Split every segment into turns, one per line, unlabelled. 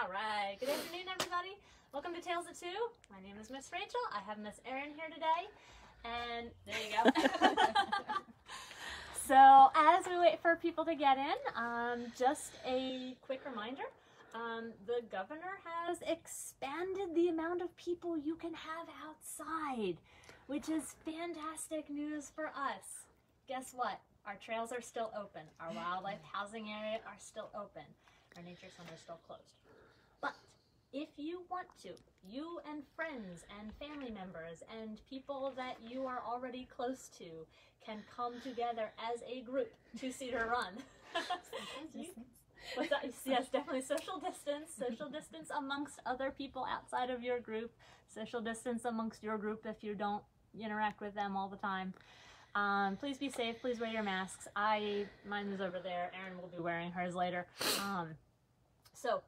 All right. Good afternoon, everybody. Welcome to Tales of Two. My name is Miss Rachel. I have Miss Erin here today. And there you go. So as we wait for people to get in, just a quick reminder. The governor has expanded the amount of people you can have outside, which is fantastic news for us. Guess what? Our trails are still open. Our wildlife housing area are still open. Our nature center is still closed. But if you want to, you and friends and family members and people that you are already close to can come together as a group to Cedar Run. What's that? Yes, definitely social distance amongst other people outside of your group, social distance amongst your group if you don't interact with them all the time. Please be safe, please wear your masks. Mine is over there. Erin will be wearing hers later. So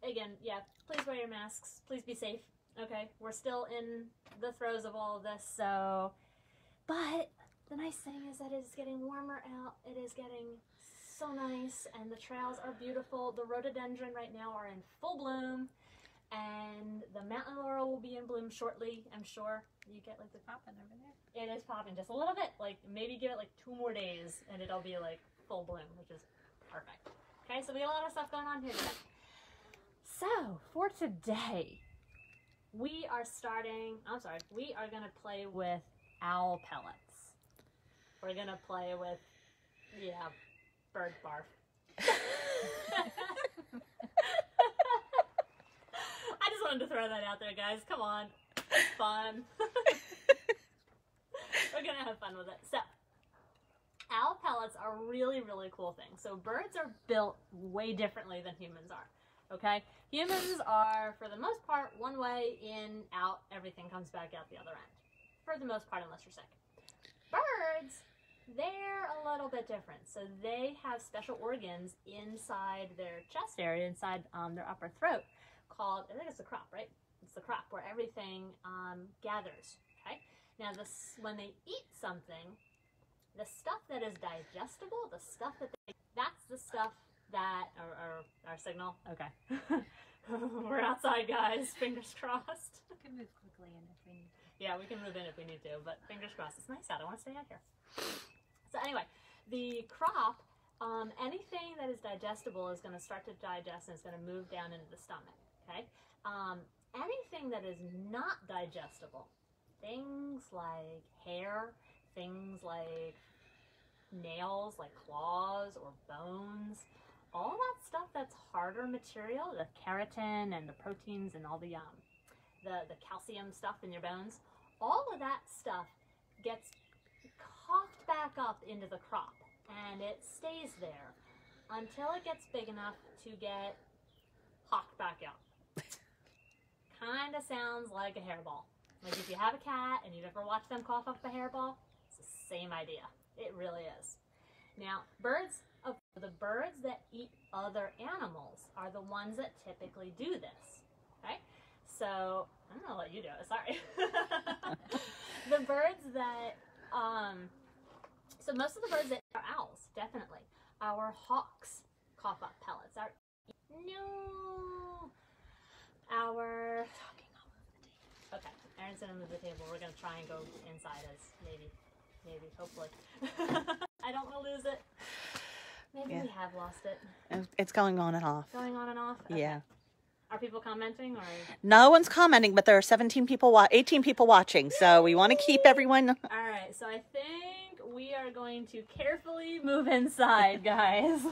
again, yeah, please wear your masks, please be safe. Okay, we're still in the throes of all of this, so, but the nice thing is that it's getting warmer out. It is getting so nice, and the trails are beautiful. The rhododendron right now are in full bloom, and the mountain laurel will be in bloom shortly, I'm sure. You get like the popping over there. It is popping just a little bit, like maybe give it like 2 more days and it'll be like full bloom, which is perfect. Okay, so we got a lot of stuff going on here today. So for today, we are gonna play with owl pellets. We're gonna play with, yeah, bird barf. I just wanted to throw that out there, guys. Come on. It's fun. We're gonna have fun with it. So, owl pellets are really, really cool things. So birds are built way differently than humans are. Okay? Humans are, for the most part, one way, in, out, everything comes back out the other end. For the most part, unless you're sick. Birds, they're a little bit different. So they have special organs inside their chest area, inside their upper throat, called, I think it's the crop, right? It's the crop where everything gathers, okay? Now, when they eat something, the stuff that is digestible, the stuff that's the stuff that, our signal, okay. We're outside, guys, fingers crossed.
We can move quickly in if we need to.
Yeah, we can move in if we need to, but fingers crossed. It's nice out, I want to stay out here. So anyway, the crop, anything that is digestible is going to start to digest and it's going to move down into the stomach, okay? Anything that is not digestible, things like hair, things like nails, like claws or bones, all that stuff that's harder material, the keratin and the proteins and all the calcium stuff in your bones, all of that stuff gets coughed back up into the crop and it stays there until it gets big enough to get hawked back out. Kind of sounds like a hairball. Like if you have a cat and you've ever watched them cough up a hairball, it's the same idea. It really is. Now, the birds that eat other animals are the ones that typically do this, okay? So, I'm gonna let you do it, sorry. The birds that, so most of the birds that are owls, definitely. Our hawks cough up pellets. Okay, Erin's gonna move the table. We're gonna try and go inside as maybe, hopefully. I don't wanna lose it. Maybe we have lost it.
It's going on and off.
Going on and off? Okay.
Yeah.
Are people commenting or?
No one's commenting, but there are 18 people watching, so we want to keep everyone.
All right, so I think we are going to carefully move inside, guys.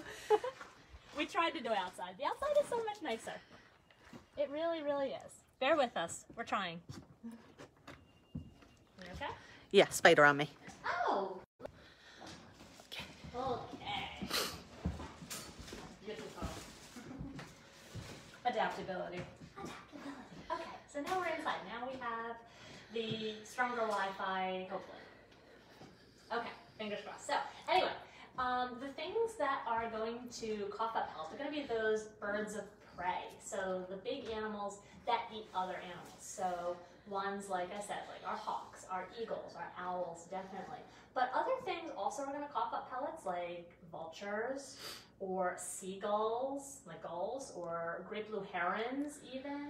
We tried to do outside. The outside is so much nicer. It really, really is. Bear with us. We're trying. You okay?
Yeah, spider on me.
Oh!
Okay.
Okay. Beautiful. Adaptability. Okay, so now we're inside. Now we have the stronger Wi-Fi, hopefully. Okay, fingers crossed. So, anyway, the things that are going to cough up pellets are going to be those birds of prey. So, the big animals that eat other animals. So, ones, like I said, like our hawks, our eagles, our owls, definitely. But other things also are going to cough up pellets, like vultures, or seagulls, like gulls, or great blue herons even.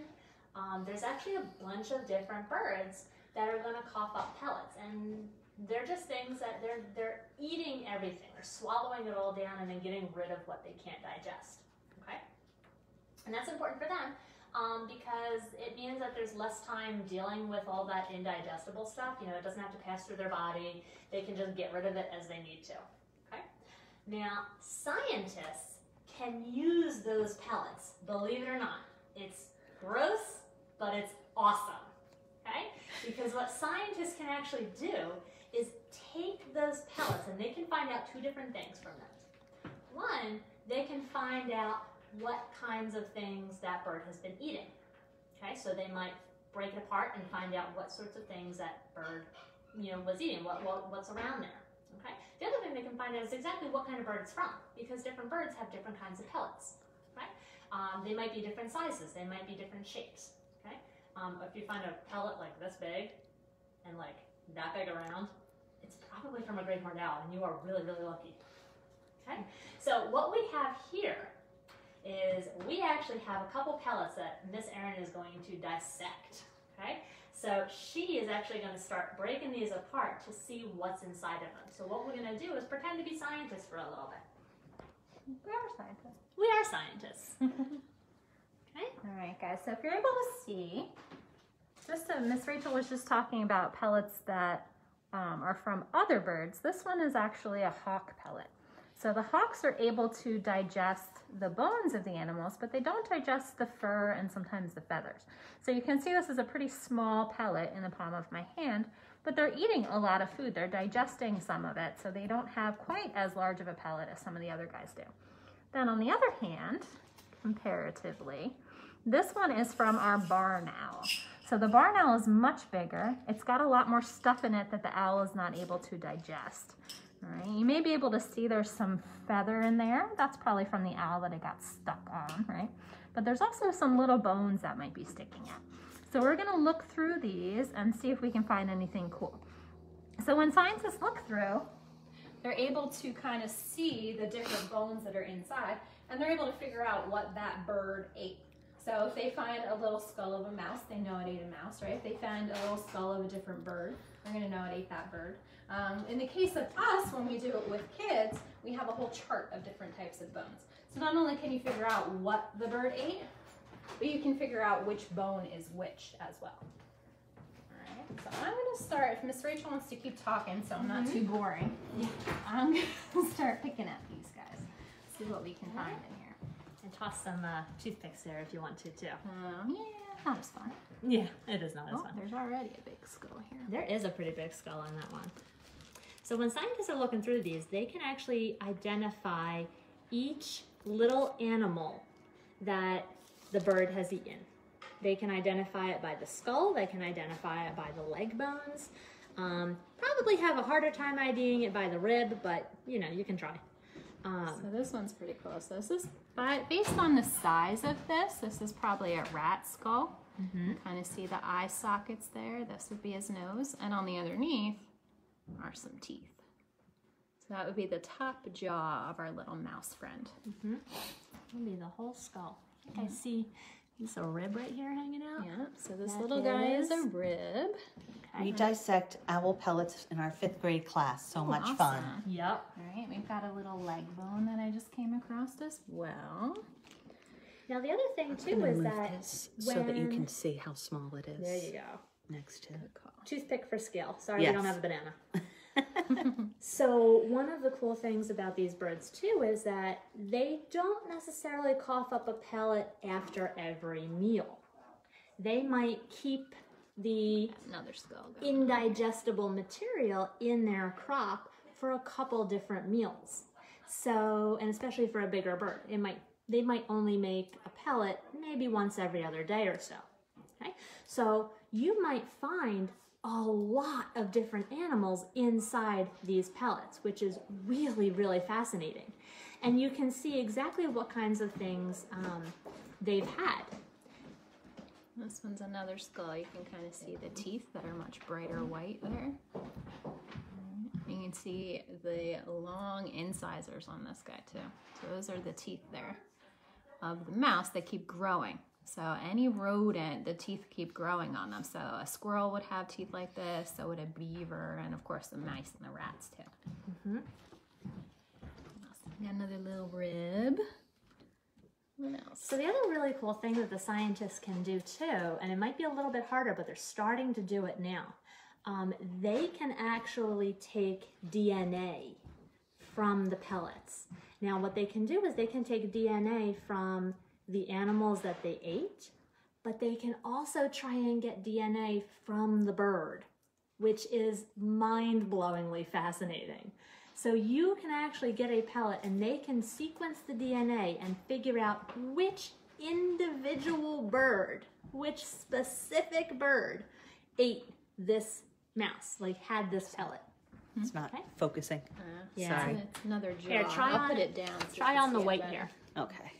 There's actually a bunch of different birds that are going to cough up pellets, and they're just things that they're eating everything. They're swallowing it all down and then getting rid of what they can't digest. Okay, and that's important for them because it means that there's less time dealing with all that indigestible stuff. You know, it doesn't have to pass through their body. They can just get rid of it as they need to. Okay, now scientists can use those pellets. Believe it or not, it's gross, but it's awesome. Okay, because what scientists can actually do is take those pellets, and they can find out two different things from them. One, they can find out what kinds of things that bird has been eating. Okay, so they might break it apart and find out what sorts of things that bird, you know, was eating, what's around there. Okay, the other thing they can find out is exactly what kind of bird it's from, because different birds have different kinds of pellets. Okay, they might be different sizes, they might be different shapes. Okay, if you find a pellet like this big and like that big around, it's probably from a great horned owl, and you are really, really lucky. Okay, so what we have here is we actually have a couple pellets that Miss Erin is going to dissect. Okay, so she is actually going to start breaking these apart to see what's inside of them. So what we're going to do is pretend to be scientists for a little bit.
We are scientists.
We are scientists. Okay.
All right, guys. So if you're able to see, Miss Rachel was just talking about pellets that are from other birds. This one is actually a hawk pellet. So the hawks are able to digest the bones of the animals, but they don't digest the fur and sometimes the feathers. So you can see this is a pretty small pellet in the palm of my hand, but they're eating a lot of food. They're digesting some of it, so they don't have quite as large of a pellet as some of the other guys do. Then on the other hand, comparatively, this one is from our barn owl. So the barn owl is much bigger. It's got a lot more stuff in it that the owl is not able to digest. All right, you may be able to see there's some feather in there. That's probably from the owl that it got stuck on, right? But there's also some little bones that might be sticking out. So we're gonna look through these and see if we can find anything cool. So when scientists look through, they're able to kind of see the different bones that are inside, and they're able to figure out what that bird ate. So if they find a little skull of a mouse, they know it ate a mouse, right? If they find a little skull of a different bird, they're gonna know it ate that bird. In the case of us, when we do it with kids, we have a whole chart of different types of bones. So not only can you figure out what the bird ate, but you can figure out which bone is which as well. All right, so I'm gonna start, if Miss Rachel wants to keep talking so I'm not too boring, I'm gonna start picking at these guys, see what we can find in here.
And toss some toothpicks there if you want to too.
Yeah, not as fun.
Yeah, it is not as fun.
There's already a big skull here.
There is a pretty big skull on that one. So when scientists are looking through these, they can actually identify each little animal that the bird has eaten. They can identify it by the skull, they can identify it by the leg bones. Probably have a harder time IDing it by the rib, but you know, you can try.
So this one's pretty close. This is, based on the size of this is probably a rat skull. Kind of see the eye sockets there. This would be his nose, and on the underneath are some teeth. So that would be the top jaw of our little mouse friend.
It'll be the whole skull. I think I see this a rib right here hanging out.
Yeah, so this little guy is a rib.
We dissect owl pellets in our 5th grade class. So much fun.
Yep.
All right, we've got a little leg bone that I just came across as well.
Now the other thing too is that
so that you can see how small it is.
there you go.
Next to
Toothpick for scale. Sorry,
Yes.
we don't have a banana. So one of the cool things about these birds too is that they don't necessarily cough up a pellet after every meal. They might keep the
Another skull.
indigestible material in their crop for a couple different meals. So, and especially for a bigger bird, they might only make a pellet maybe once every other day or so. Okay, so you might find a lot of different animals inside these pellets, which is really, really fascinating. And you can see exactly what kinds of things they've had.
This one's another skull. You can kind of see the teeth that are much brighter white there. You can see the long incisors on this guy too. So those are the teeth there of the mouse that keep growing. So any rodent, the teeth keep growing on them. So a squirrel would have teeth like this, so would a beaver, and of course the mice and the rats too. Got another little rib. What else?
So the other really cool thing that the scientists can do too, and it might be a little bit harder, but they're starting to do it now. They can actually take DNA from the pellets. Now what they can do is they can take DNA from the animals that they ate, but they can also try and get DNA from the bird, which is mind-blowingly fascinating. So you can actually get a pellet and they can sequence the DNA and figure out which individual bird, which specific bird ate this mouse, like had this pellet.
It's not focusing.
Yeah.
Sorry.
It's another jaw.
Here, try
I'll
on
put it down. So you
Try
can
on the
see it
white
better.
here.
Okay.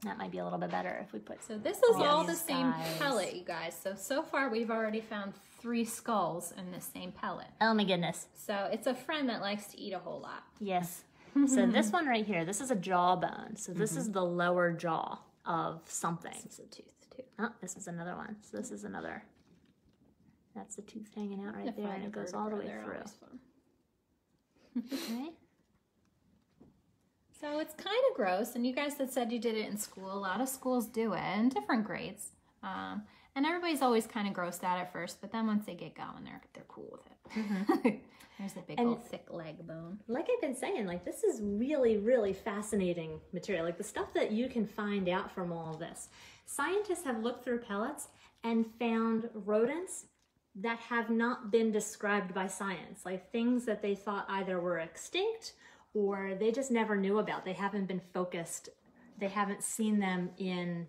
That might be a little bit better if we put.
So this is all the
Yes,
same
guys.
pellet, you guys. So far we've already found 3 skulls in the same pellet.
Oh my goodness.
So it's a friend that likes to eat a whole lot.
Yes. So this one right here, this is a jawbone. So this is the lower jaw of something.
It's a tooth too.
Oh, this is another one. So this is another. That's the tooth hanging out right there, and it goes all the way through. Okay.
So it's kind of gross, and you guys had said you did it in school. A lot of schools do it in different grades. And everybody's always kind of grossed out at first, but then once they get going, they're cool with it. There's a big old thick leg bone.
Like I've been saying, like this is really, really fascinating material. Like the stuff that you can find out from all of this. Scientists have looked through pellets and found rodents that have not been described by science, like things that they thought either were extinct or they just never knew about. They haven't been focused. They haven't seen them in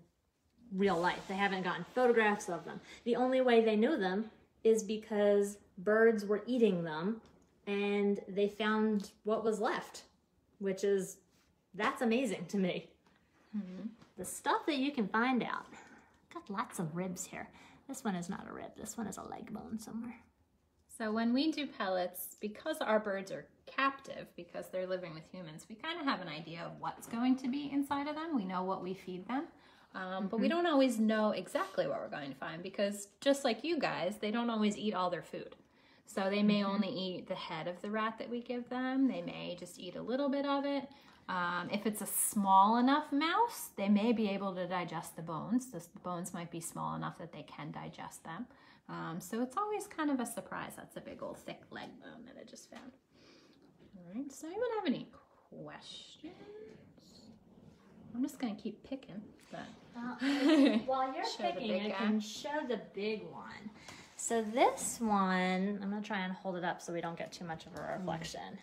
real life. They haven't gotten photographs of them. The only way they knew them is because birds were eating them and they found what was left, which is, that's amazing to me. The stuff that you can find out. Got lots of ribs here. This one is not a rib. This one is a leg bone somewhere.
So when we do pellets, because our birds are captive, because they're living with humans, we kind of have an idea of what's going to be inside of them. We know what we feed them. But we don't always know exactly what we're going to find because just like you guys, they don't always eat all their food. So they may only eat the head of the rat that we give them. They may just eat a little bit of it. If it's a small enough mouse, they may be able to digest the bones. The bones might be small enough that they can digest them. So it's always kind of a surprise. That's a big old thick leg bone that I just found. All right, does anyone have any questions? I'm just going to keep picking. But
While you're
Show the
picking,
big
you
guy.
can show the big one. So this one, I'm going to try and hold it up so we don't get too much of a reflection.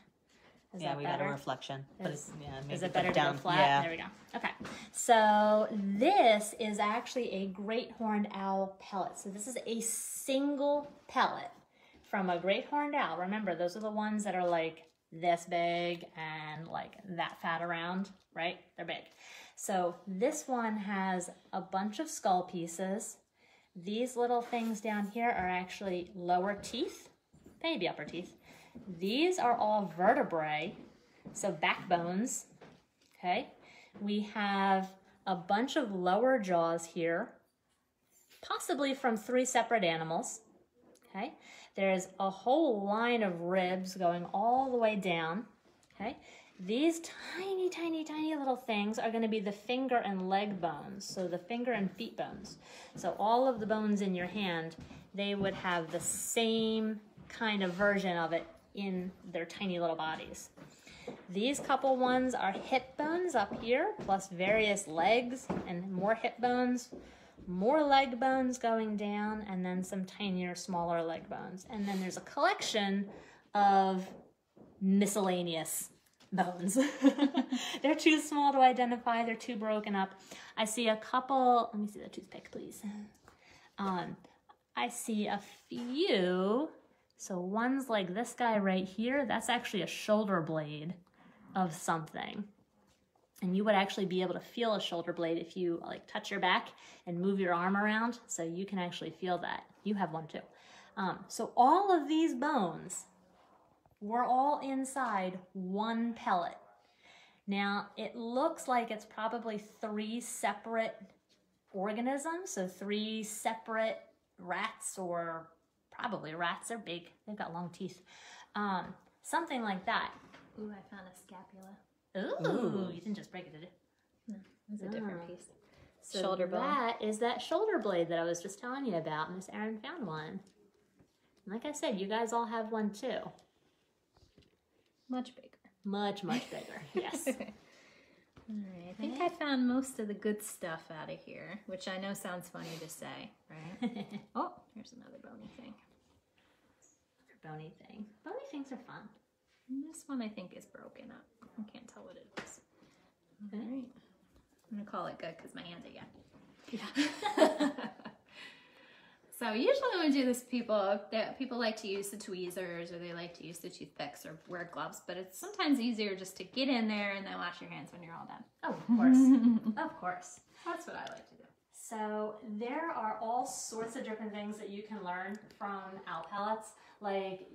Is
Yeah,
that
we
better?
got a reflection. But
Is-
maybe
Is it
put
better to
down.
go flat?
Yeah.
There we go. Okay. So this is actually a great horned owl pellet. So this is a single pellet from a great horned owl. Remember, those are the ones that are like this big and like that fat around, right? They're big. So this one has a bunch of skull pieces. These little things down here are actually lower teeth, maybe upper teeth. These are all vertebrae, so backbones, okay? We have a bunch of lower jaws here, possibly from 3 separate animals, okay? There's a whole line of ribs going all the way down, okay? These tiny, tiny, tiny little things are going to be the finger and leg bones, so the finger and feet bones. So all of the bones in your hand, they would have the same kind of version of it in their tiny little bodies. These couple ones are hip bones up here, plus various legs and more hip bones, more leg bones going down, and then some tinier, smaller leg bones. And then there's a collection of miscellaneous bones. They're too small to identify. They're too broken up. I see a couple, let me see the toothpick, please. I see a few. So one's like this guy right here. That's actually a shoulder blade of something. And you would actually be able to feel a shoulder blade if you like touch your back and move your arm around. So you can actually feel that. You have one too. So all of these bones we're all inside one pellet. Now, it looks like it's probably 3 separate organisms, so 3 separate rats, or probably rats. They're big. They've got long teeth. Something like that.
Ooh, I found a scapula.
Ooh, you didn't just break it, did you?
No, it's a different piece.
So
Shoulder bone.
that is that shoulder blade that I was just telling you about. Miss Erin found one. And like I said, you guys all have one too.
Much bigger.
Much, much bigger. Yes.
All right, I think I found most of the good stuff out of here, which I know sounds funny to say, right? Oh, here's another bony thing.
Another bony thing. Bony things are fun.
And this one I think is broken up. I can't tell what it is. All right. I'm going to call it good because my hands are young. So usually when we do this, people like to use the tweezers, or they like to use the toothpicks, or wear gloves, but it's sometimes easier just to get in there and then wash your hands when you're all done.
Oh, of course. Of course.
That's what I like to do.
So there are all sorts of different things that you can learn from owl pellets. Like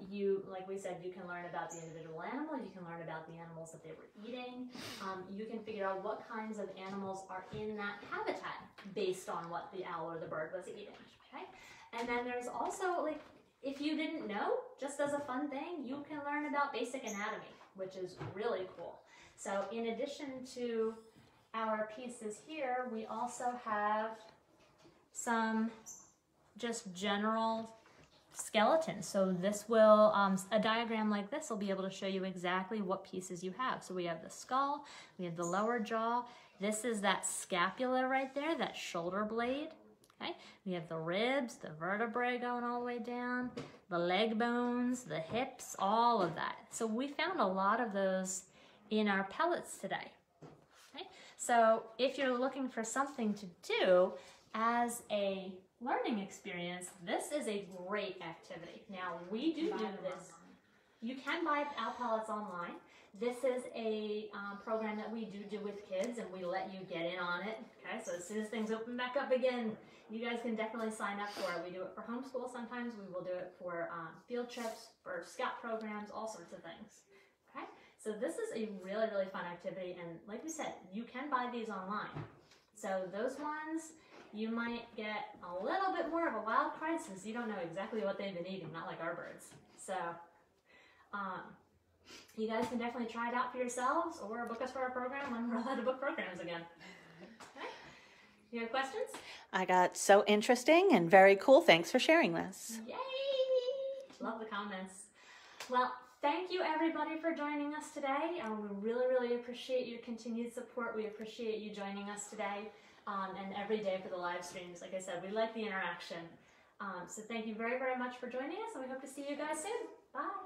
we said, you can learn about the individual animal, you can learn about the animals that they were eating. You can figure out what kinds of animals are in that habitat based on what the owl or the bird was eating, okay? And then there's also, like, if you didn't know, just as a fun thing, you can learn about basic anatomy, which is really cool. So in addition to our pieces here, we also have some just general skeletons. So this will, a diagram like this will be able to show you exactly what pieces you have. So we have the skull, we have the lower jaw. This is that scapula right there, that shoulder blade. Okay, we have the ribs, the vertebrae going all the way down, the leg bones, the hips, all of that. So we found a lot of those in our pellets today. Okay, so if you're looking for something to do as a learning experience, this is a great activity. Now, we do this. You can buy owl pellets online. This is a program that we do with kids, and we let you get in on it. Okay, so as soon as things open back up again, you guys can definitely sign up for it. We do it for homeschool sometimes. We will do it for field trips, for scout programs, all sorts of things. Okay, so this is a really, really fun activity, and like we said, you can buy these online. So those ones, you might get a little bit more of a wild card since you don't know exactly what they've been eating, not like our birds. So you guys can definitely try it out for yourselves, or book us for our program when we're allowed to book programs again. Okay. You have questions?
I got so interesting and very cool. Thanks for sharing this.
Yay! Love the comments. Well, thank you everybody for joining us today. We really, really appreciate your continued support. We appreciate you joining us today and every day for the live streams. Like I said, we like the interaction. So thank you very, very much for joining us, and we hope to see you guys soon. Bye.